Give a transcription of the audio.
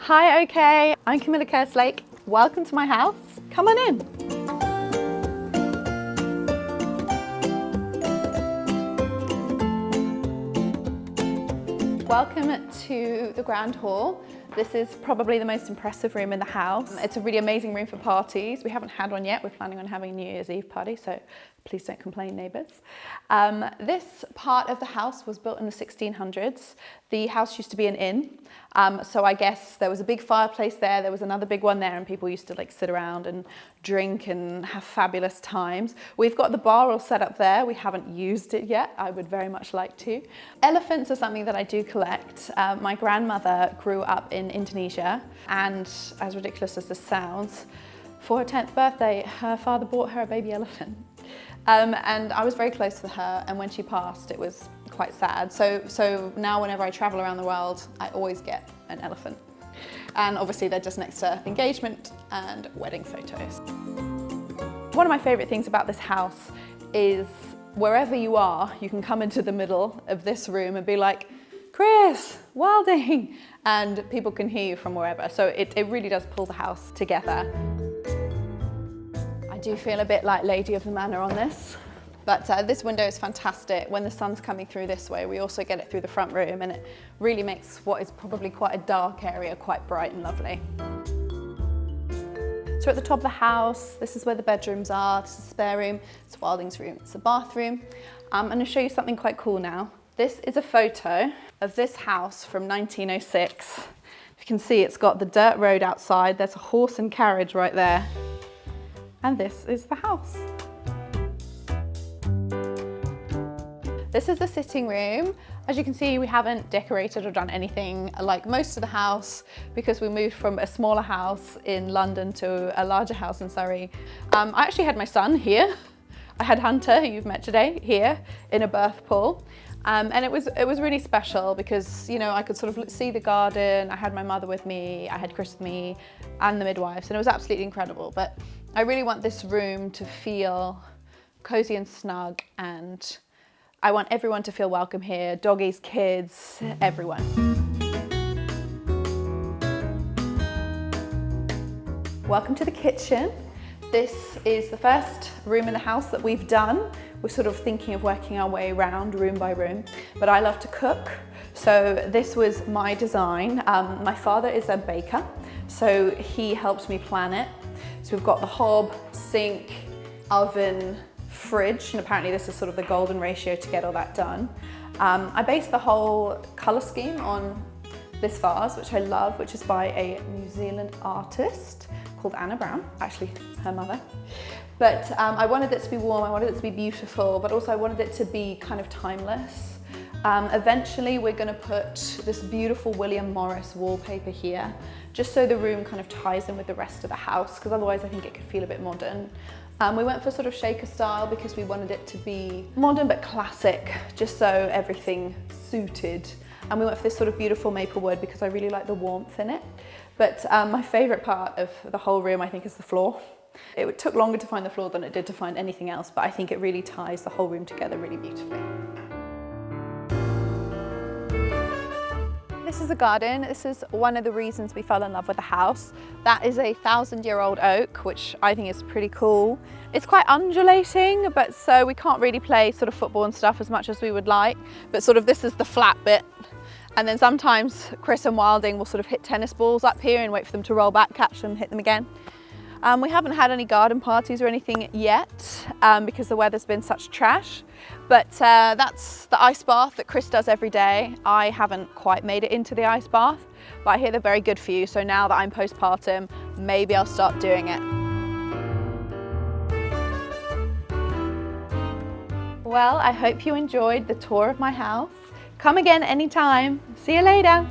Hi, okay, I'm Camilla Kerslake. Welcome to my house. Come on in. Welcome to the Grand Hall. This is probably the most impressive room in the house. It's a really amazing room for parties. We haven't had one yet. We're planning on having a New Year's Eve party, so please don't complain, neighbours. This part of the house was built in the 1600s. The house used to be an inn, so I guess there was a big fireplace there. There was another big one there, and people used to like sit around and drink and have fabulous times. We've got the bar all set up there. We haven't used it yet. I would very much like to. Elephants are something that I do collect. My grandmother grew up in Indonesia, and as ridiculous as this sounds, for her 10th birthday, her father bought her a baby elephant. And I was very close to her, and when she passed, it was quite sad. So now whenever I travel around the world, I always get an elephant. And obviously they're just next to engagement and wedding photos. One of my favorite things about this house is wherever you are, you can come into the middle of this room and be like, Chris, Wilding, and people can hear you from wherever. So it really does pull the house together. I do feel a bit like Lady of the Manor on this, but this window is fantastic. When the sun's coming through this way, we also get it through the front room, and it really makes what is probably quite a dark area quite bright and lovely. So at the top of the house, this is where the bedrooms are. This is the spare room, it's Wilding's room, it's the bathroom. I'm going to show you something quite cool now. This is a photo of this house from 1906. If you can see, it's got the dirt road outside. There's a horse and carriage right there. And this is the house. This is the sitting room. As you can see, we haven't decorated or done anything like most of the house because we moved from a smaller house in London to a larger house in Surrey. I actually had my son here. I had Hunter, who you've met today, here in a birth pool. And it was really special because, you know, I could sort of see the garden. I had my mother with me, I had Chris with me, and the midwives, and it was absolutely incredible. But I really want this room to feel cozy and snug, and I want everyone to feel welcome here, doggies, kids, everyone. Welcome to the kitchen. This is the first room in the house that we've done. We're sort of thinking of working our way around room by room, but I love to cook. So this was my design. My father is a baker, so he helped me plan it. So we've got the hob, sink, oven, fridge, and apparently this is sort of the golden ratio to get all that done. I based the whole colour scheme on this vase, which I love, which is by a New Zealand artist called Anna Brown, actually her mother. But I wanted it to be warm, I wanted it to be beautiful, but also I wanted it to be kind of timeless. Eventually we're going to put this beautiful William Morris wallpaper here, just so the room kind of ties in with the rest of the house, because otherwise I think it could feel a bit modern. We went for sort of shaker style because we wanted it to be modern but classic, just so everything suited. And we went for this sort of beautiful maple wood because I really like the warmth in it. But my favourite part of the whole room, I think, is the floor. It took longer to find the floor than it did to find anything else, but I think it really ties the whole room together really beautifully. This is a garden. This is one of the reasons we fell in love with the house. That is a 1,000-year-old oak, which I think is pretty cool. It's quite undulating, but so we can't really play sort of football and stuff as much as we would like. But sort of this is the flat bit. And then sometimes Chris and Wilding will sort of hit tennis balls up here and wait for them to roll back, catch them, hit them again. We haven't had any garden parties or anything yet because the weather's been such trash, but that's the ice bath that Chris does every day. I haven't quite made it into the ice bath, but I hear they're very good for you, so now that I'm postpartum, maybe I'll start doing it. Well, I hope you enjoyed the tour of my house. Come again anytime. See you later.